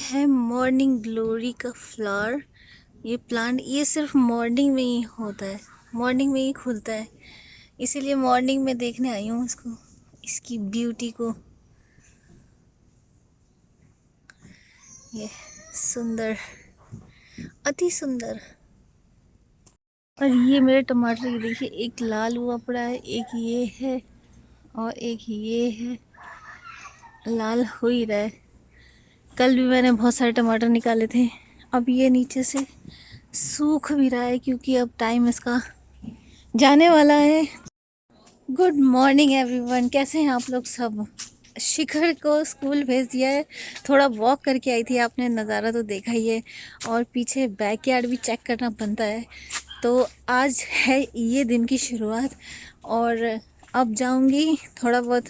है morning glory का flower. ये प्लांट ये सिर्फ मॉर्निंग में ही होता है, मॉर्निंग में ही खुलता है, इसीलिए मॉर्निंग में देखने आई हूँ इसको, इसकी ब्यूटी को। ये सुंदर, अति सुंदर। और ये मेरे टमाटर, ये देखिए, एक लाल हुआ पड़ा है, एक ये है और एक ये है, लाल हो ही रहा है। कल भी मैंने बहुत सारे टमाटर निकाले थे। अब ये नीचे से सूख भी रहा है क्योंकि अब टाइम इसका जाने वाला है। गुड मॉर्निंग एवरीवन, कैसे हैं आप लोग सब। शिखर को स्कूल भेज दिया है, थोड़ा वॉक करके आई थी, आपने नज़ारा तो देखा ही है, और पीछे बैकयार्ड भी चेक करना बनता है। तो आज है ये दिन की शुरुआत, और अब जाऊंगी थोड़ा बहुत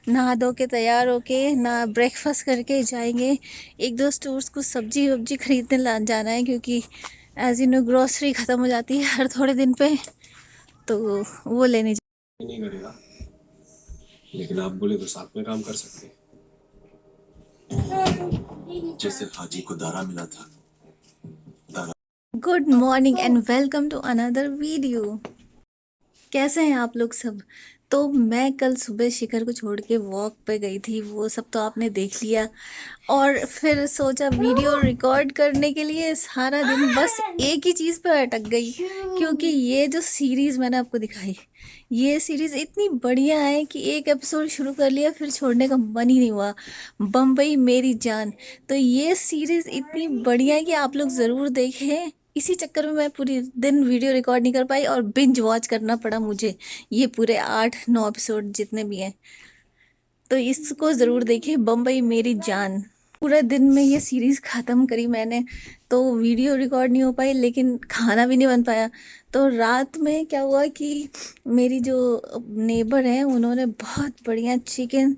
नहा धो के तैयार होके, ना ब्रेकफास्ट करके जाएंगे एक दो स्टोर्स को सब्जी वब्जी खरीदने जाना है, क्योंकि एज यू नो ग्रोसरी ख़त्म हो जाती है हर थोड़े दिन पे, तो वो लेने नहीं करेगा, लेकिन आप बोले तो साथ में काम कर सकते हैं, जैसे हाजी को दारा मिला था। Good morning and welcome to another video. कैसे हैं आप लोग सब। तो मैं कल सुबह शिखर को छोड़ के वॉक पे गई थी, वो सब तो आपने देख लिया, और फिर सोचा वीडियो रिकॉर्ड करने के लिए सारा दिन बस एक ही चीज़ पे अटक गई, क्योंकि ये जो सीरीज़ मैंने आपको दिखाई, ये सीरीज़ इतनी बढ़िया है कि एक एपिसोड शुरू कर लिया फिर छोड़ने का मन ही नहीं हुआ। बम्बई मेरी जान। तो ये सीरीज़ इतनी बढ़िया है कि आप लोग ज़रूर देखें। इसी चक्कर में मैं पूरी दिन वीडियो रिकॉर्ड नहीं कर पाई और बिंज वॉच करना पड़ा मुझे, ये पूरे 8-9 एपिसोड जितने भी हैं। तो इसको ज़रूर देखें, बम्बई मेरी जान। पूरे दिन में ये सीरीज़ ख़त्म करी मैंने, तो वीडियो रिकॉर्ड नहीं हो पाई, लेकिन खाना भी नहीं बन पाया। तो रात में क्या हुआ कि मेरी जो नेबर हैं उन्होंने बहुत बढ़िया चिकन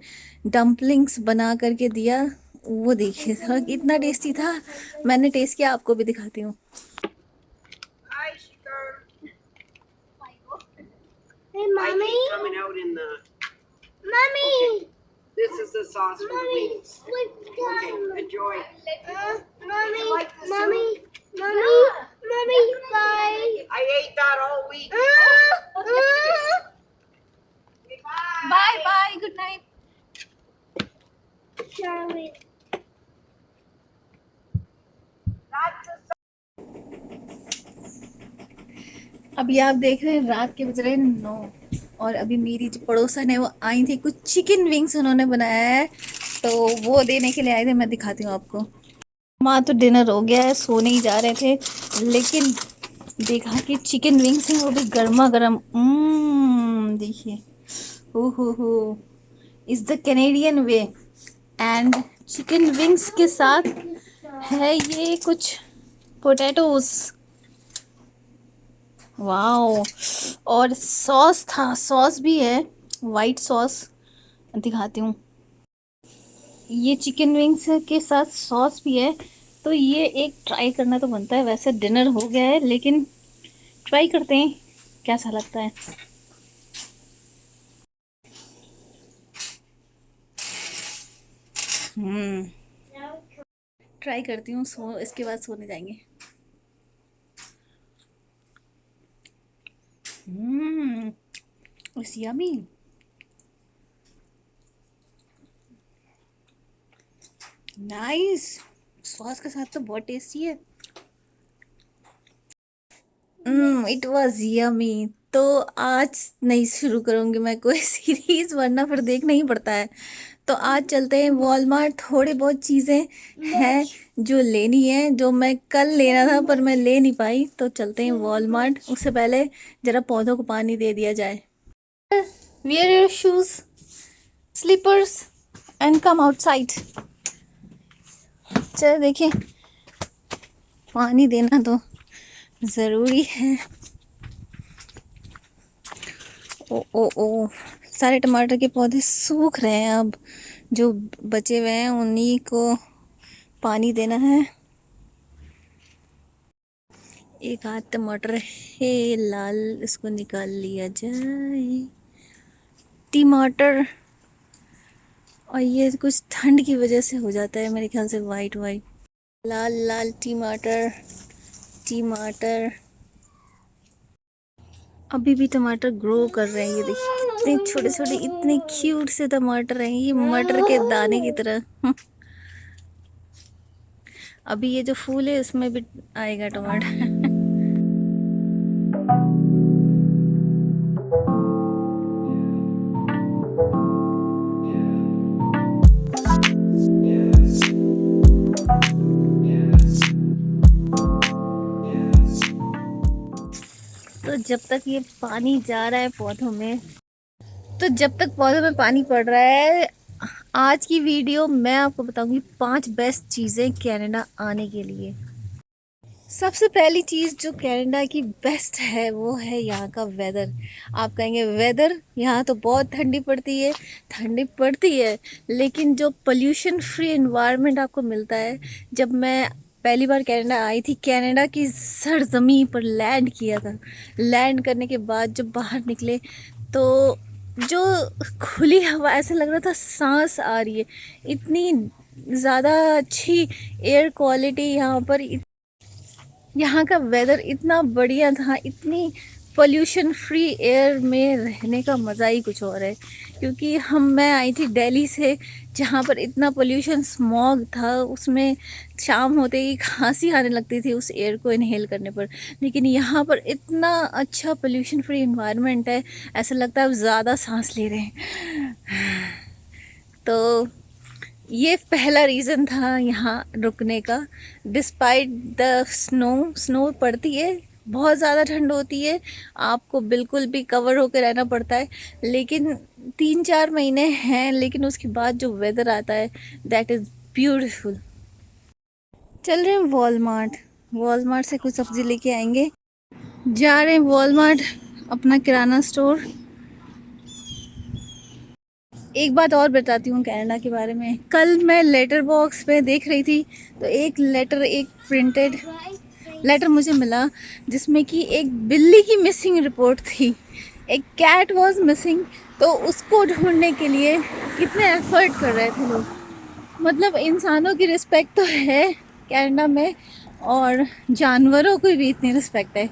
डम्पलिंग्स बना करके दिया, वो देखिए था, इतना टेस्टी था। मैंने टेस्ट किया, आपको भी दिखाती हूँ। Hey, Mommy. Coming out in the. Mommy. Okay. This is the sauce for the wings. Okay, enjoy. Mommy. Like Mommy. Mommy. Mommy. Bye. I ate that all week. Bye bye, good night. Charlie. अभी आप देख रहे हैं रात के बज रहे हैं 9, और अभी मेरी जो पड़ोसन है वो आई थी, कुछ चिकन विंग्स उन्होंने बनाया है, तो वो देने के लिए आए थे। मैं दिखाती हूँ आपको। माँ तो डिनर हो गया है, सोने ही जा रहे थे, लेकिन देखा कि चिकन विंग्स हैं, वो भी गर्मा गर्म। देखिए, हो is the Canadian way. And chicken wings के साथ है ये कुछ पोटैटोस, वाओ। और सॉस था, सॉस भी है, वाइट सॉस दिखाती हूँ। ये चिकन विंग्स के साथ सॉस भी है, तो ये एक ट्राई करना तो बनता है। वैसे डिनर हो गया है, लेकिन ट्राई करते हैं कैसा लगता है। ट्राई करती हूँ, इसके बाद सोने जाएंगे। It's yummy. नाइस, सॉस के साथ तो बहुत टेस्टी है। It was yummy. तो आज नहीं शुरू करूंगी मैं कोई सीरीज, वरना फिर देखना ही पड़ता है। तो आज चलते हैं वॉलमार्ट। थोड़ी बहुत चीज़ें हैं जो लेनी है, जो मैं कल लेना था पर मैं ले नहीं पाई। तो चलते हैं वॉलमार्ट। उससे पहले जरा पौधों को पानी दे दिया जाए। Wear your shoes, slippers and come outside. चलो देखिए, पानी देना तो ज़रूरी है। ओ ओ ओ, सारे टमाटर के पौधे सूख रहे हैं। अब जो बचे हुए हैं उन्हीं को पानी देना है। एक आध टमाटर है लाल, इसको निकाल लिया जाए। टमाटर, और ये कुछ ठंड की वजह से हो जाता है मेरे ख्याल से, वाइट वाइट लाल लाल टमाटर। टमाटर अभी भी टमाटर ग्रो कर रहे हैं। ये देखिए कितने छोटे छोटे, इतने क्यूट से टमाटर हैं, ये मटर के दाने की तरह। अभी ये जो फूल है उसमें भी आएगा टमाटर। तो जब तक ये पानी जा रहा है पौधों में, तो जब तक पौधों में पानी पड़ रहा है, आज की वीडियो मैं आपको बताऊंगी 5 बेस्ट चीज़ें कनाडा आने के लिए। सबसे पहली चीज़ जो कनाडा की बेस्ट है वो है यहाँ का वेदर। आप कहेंगे वेदर यहाँ तो बहुत ठंडी पड़ती है, लेकिन जो पोल्यूशन फ्री एनवायरनमेंट आपको मिलता है। जब मैं पहली बार कनाडा आई थी, कनाडा की सरजमीं पर लैंड किया था। लैंड करने के बाद जब बाहर निकले तो जो खुली हवा, ऐसा लग रहा था सांस आ रही है। इतनी ज़्यादा अच्छी एयर क्वालिटी यहाँ पर, यहाँ का वेदर इतना बढ़िया था। इतनी पोल्यूशन फ्री एयर में रहने का मज़ा ही कुछ और है। क्योंकि मैं आई थी दिल्ली से, जहाँ पर इतना पोल्यूशन, स्मॉग था, उसमें शाम होते ही खांसी आने लगती थी उस एयर को इनहेल करने पर। लेकिन यहाँ पर इतना अच्छा पोल्यूशन फ्री एनवायरनमेंट है, ऐसा लगता है अब ज़्यादा सांस ले रहे हैं। तो ये पहला रीज़न था यहाँ रुकने का। डिस्पाइट द स्नो पड़ती है, बहुत ज़्यादा ठंड होती है, आपको बिल्कुल भी कवर होकर रहना पड़ता है। लेकिन 3-4 महीने हैं, लेकिन उसके बाद जो वेदर आता है दैट इज़ ब्यूटीफुल। चल रहे हैं वॉलमार्ट से कुछ सब्ज़ी लेके आएंगे। जा रहे हैं वॉलमार्ट, अपना किराना स्टोर। एक बात और बताती हूँ कनाडा के बारे में। कल मैं लेटर बॉक्स पे देख रही थी, तो एक प्रिंटेड लेटर मुझे मिला, जिसमें कि एक बिल्ली की मिसिंग रिपोर्ट थी। एक कैट वाज मिसिंग। तो उसको ढूंढने के लिए कितने एफर्ट कर रहे थे लोग। मतलब इंसानों की रिस्पेक्ट तो है कनाडा में, और जानवरों की भी इतनी रिस्पेक्ट है।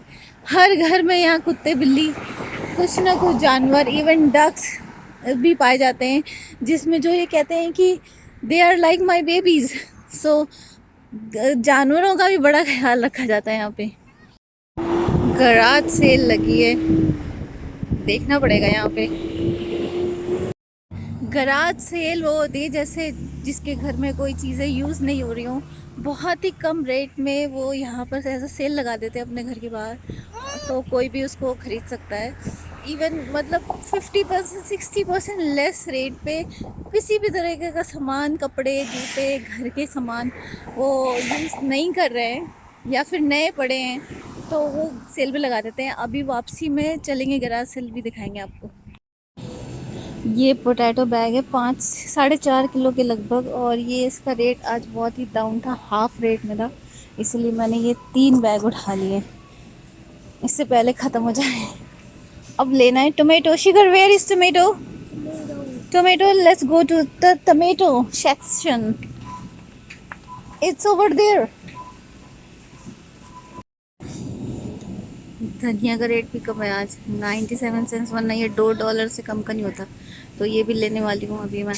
हर घर में यहाँ कुत्ते बिल्ली, कुछ ना कुछ जानवर, इवन डक्स भी पाए जाते हैं, जिसमें जो ये कहते हैं कि they are like my babies. So जानवरों का भी बड़ा ख्याल रखा जाता है यहाँ पे। गराज सेल लगी है, देखना पड़ेगा यहाँ पे। गराज सेल वो होती है जैसे जिसके घर में कोई चीज़ें यूज़ नहीं हो रही हों, बहुत ही कम रेट में वो यहाँ पर ऐसा सेल लगा देते हैं अपने घर के बाहर, तो कोई भी उसको ख़रीद सकता है। इवन मतलब 50% 60% लेस रेट पे किसी भी तरीके का सामान, कपड़े, जूते, घर के सामान वो यूज़ नहीं कर रहे हैं या फिर नए पड़े हैं, तो वो सेल पे लगा देते हैं। अभी वापसी में चलेंगे, गराज सेल भी दिखाएंगे आपको। ये पोटैटो बैग है 4.5 किलो के लगभग, और ये इसका रेट आज बहुत ही डाउन था, हाफ रेट में था, इसलिए मैंने ये 3 बैग उठा लिए, इससे पहले ख़त्म हो जाए। अब लेना है tomato. Shikhar, where is tomato? Let's go to the tomato section, it's over there. धनिया का रेट भी कम है आज, 97 सेंट्स, वरना ये $2 से कम का नहीं होता। तो ये भी लेने वाली हूँ अभी मैं।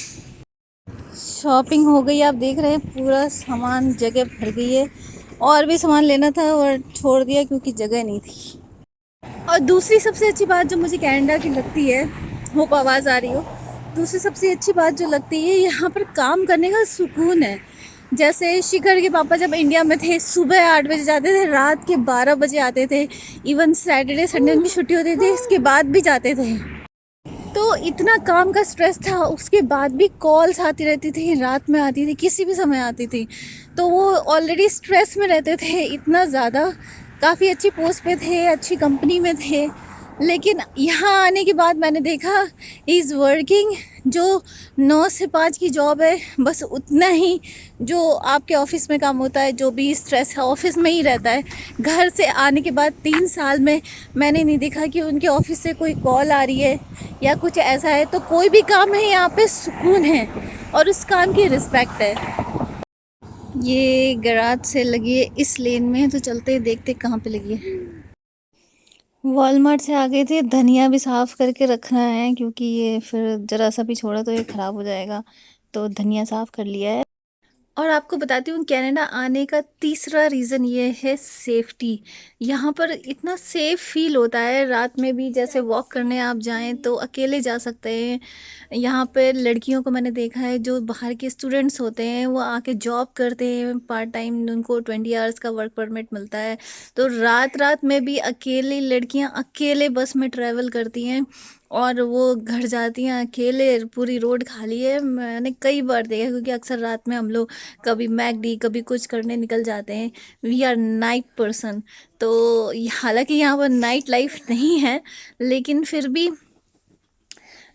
शॉपिंग हो गई, आप देख रहे हैं पूरा सामान जगह भर गई है। और भी सामान लेना था और छोड़ दिया क्योंकि जगह नहीं थी। और दूसरी सबसे अच्छी बात जो मुझे कनाडा की लगती है, होप आवाज़ आ रही हो, दूसरी सबसे अच्छी बात जो लगती है, यहाँ पर काम करने का सुकून है। जैसे शिखर के पापा जब इंडिया में थे, सुबह 8 बजे जाते थे, रात के 12 बजे आते थे। इवन सैटरडे संडे उनकी छुट्टी होती थी, इसके बाद भी जाते थे। तो इतना काम का स्ट्रेस था, उसके बाद भी कॉल्स आती रहती थी, रात में आती थी, किसी भी समय आती थी। तो वो ऑलरेडी स्ट्रेस में रहते थे इतना ज़्यादा। काफ़ी अच्छी पोस्ट पे थे, अच्छी कंपनी में थे, लेकिन यहाँ आने के बाद मैंने देखा इज़ वर्किंग, जो 9 से 5 की जॉब है, बस उतना ही जो आपके ऑफिस में काम होता है, जो भी स्ट्रेस है ऑफिस में ही रहता है। घर से आने के बाद 3 साल में मैंने नहीं देखा कि उनके ऑफिस से कोई कॉल आ रही है या कुछ ऐसा है। तो कोई भी काम है यहाँ पे सुकून है और उस काम की रिस्पेक्ट है। ये गैराज से लगी है, इस लेन में है, तो चलते हैं देखते कहाँ पे लगी है। वॉलमार्ट से आ गए थे, धनिया भी साफ़ करके रखना है क्योंकि ये फिर ज़रा सा भी छोड़ा तो ये ख़राब हो जाएगा। तो धनिया साफ़ कर लिया है। और आपको बताती हूँ, कनाडा आने का तीसरा रीज़न ये है सेफ्टी। यहाँ पर इतना सेफ़ फील होता है, रात में भी जैसे वॉक करने आप जाएं तो अकेले जा सकते हैं। यहाँ पे लड़कियों को मैंने देखा है, जो बाहर के स्टूडेंट्स होते हैं वो आके जॉब करते हैं पार्ट टाइम, उनको 20 आवर्स का वर्क परमिट मिलता है। तो रात रात में भी अकेली लड़कियाँ अकेले बस में ट्रैवल करती हैं और वो घर जाती हैं अकेले, पूरी रोड खाली है। मैंने कई बार देखा, क्योंकि अक्सर रात में हम लोग कभी मैकडी कभी कुछ करने निकल जाते हैं। We are night person. तो हालांकि यहाँ पर नाइट लाइफ नहीं है, लेकिन फिर भी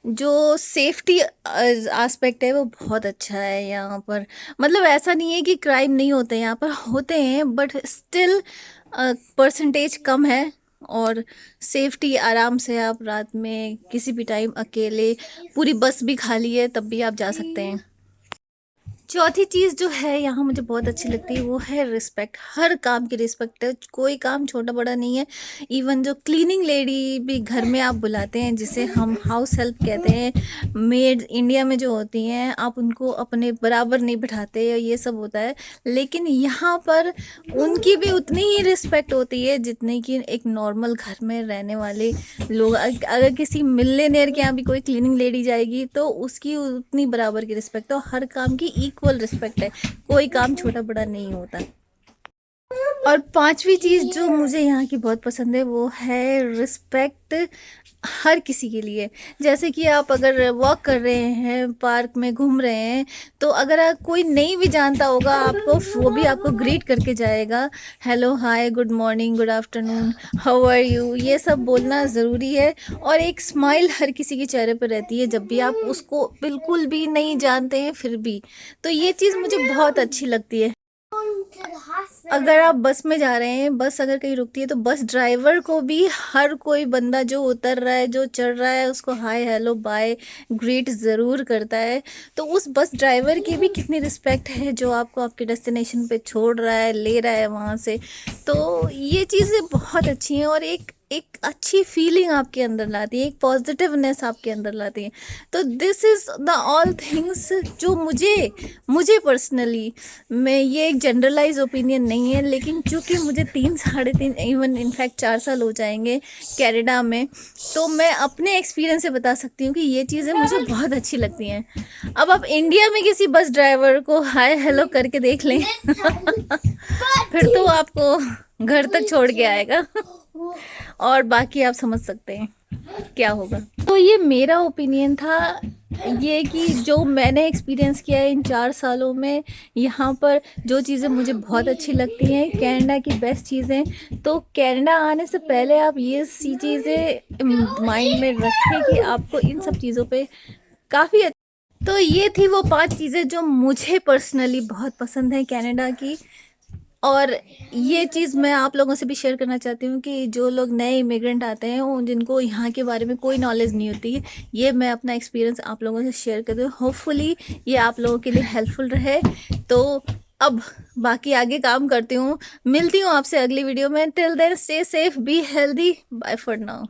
जो सेफ्टी एस्पेक्ट है वो बहुत अच्छा है यहाँ पर। मतलब ऐसा नहीं है कि क्राइम नहीं होते, यहाँ पर होते हैं, बट स्टिल परसेंटेज कम है। और सेफ्टी, आराम से आप रात में किसी भी टाइम अकेले, पूरी बस भी खाली है तब भी आप जा सकते हैं। चौथी चीज़ जो है यहाँ मुझे बहुत अच्छी लगती है वो है रिस्पेक्ट। हर काम की रिस्पेक्ट है, कोई काम छोटा बड़ा नहीं है। इवन जो क्लीनिंग लेडी भी घर में आप बुलाते हैं, जिसे हम हाउस हेल्प कहते हैं, मेड इंडिया में जो होती हैं, आप उनको अपने बराबर नहीं बिठाते, ये सब होता है। लेकिन यहाँ पर उनकी भी उतनी ही रिस्पेक्ट होती है जितनी कि एक नॉर्मल घर में रहने वाले लोग। अगर किसी मिलियनेयर के यहाँ भी कोई क्लीनिंग लेडी जाएगी तो उसकी उतनी बराबर की रिस्पेक्ट है, और हर काम की इक्वल रिस्पेक्ट है, कोई काम छोटा बड़ा नहीं होता। और पांचवी चीज़ जो मुझे यहाँ की बहुत पसंद है वो है रिस्पेक्ट हर किसी के लिए। जैसे कि आप अगर वॉक कर रहे हैं, पार्क में घूम रहे हैं, तो अगर कोई नहीं भी जानता होगा आपको, वो भी आपको ग्रीट करके जाएगा। Hello, hi, good morning, good afternoon, how are you, ये सब बोलना ज़रूरी है। और एक स्माइल हर किसी के चेहरे पर रहती है जब भी आप उसको बिल्कुल भी नहीं जानते हैं फिर भी। तो ये चीज़ मुझे बहुत अच्छी लगती है। अगर आप बस में जा रहे हैं, बस अगर कहीं रुकती है तो बस ड्राइवर को भी हर कोई बंदा जो उतर रहा है, जो चढ़ रहा है, उसको हाय, हेलो, बाय, ग्रीट ज़रूर करता है। तो उस बस ड्राइवर की भी कितनी रिस्पेक्ट है, जो आपको आपके डेस्टिनेशन पे छोड़ रहा है, ले रहा है वहाँ से। तो ये चीज़ें बहुत अच्छी हैं और एक अच्छी फीलिंग आपके अंदर लाती है, एक पॉजिटिवनेस आपके अंदर लाती है। तो this is the all things जो मुझे पर्सनली, मैं ये एक जनरलाइज ओपिनियन नहीं है, लेकिन चूँकि मुझे 3-3.5 इवन इनफैक्ट 4 साल हो जाएंगे कनाडा में, तो मैं अपने एक्सपीरियंस से बता सकती हूँ कि ये चीज़ें मुझे बहुत अच्छी लगती हैं। अब आप इंडिया में किसी बस ड्राइवर को हाय हेलो करके देख लें फिर तो आपको घर तक छोड़ के आएगा और बाकी आप समझ सकते हैं क्या होगा। तो ये मेरा ओपिनियन था, ये कि जो मैंने एक्सपीरियंस किया है इन 4 सालों में, यहाँ पर जो चीज़ें मुझे बहुत अच्छी लगती हैं, कनाडा की बेस्ट चीज़ें। तो कनाडा आने से पहले आप ये सी चीज़ें माइंड में रखें कि आपको इन सब चीज़ों पे काफ़ी। तो ये थी वो 5 चीज़ें जो मुझे पर्सनली बहुत पसंद है कनाडा की। और ये चीज़ मैं आप लोगों से भी शेयर करना चाहती हूँ कि जो लोग नए इमिग्रेंट आते हैं, उन जिनको यहाँ के बारे में कोई नॉलेज नहीं होती है, ये मैं अपना एक्सपीरियंस आप लोगों से शेयर करती हूँ। होपफुली ये आप लोगों के लिए हेल्पफुल रहे। तो अब बाकी आगे काम करती हूँ, मिलती हूँ आपसे अगली वीडियो में। Till then stay safe, be healthy, bye for now.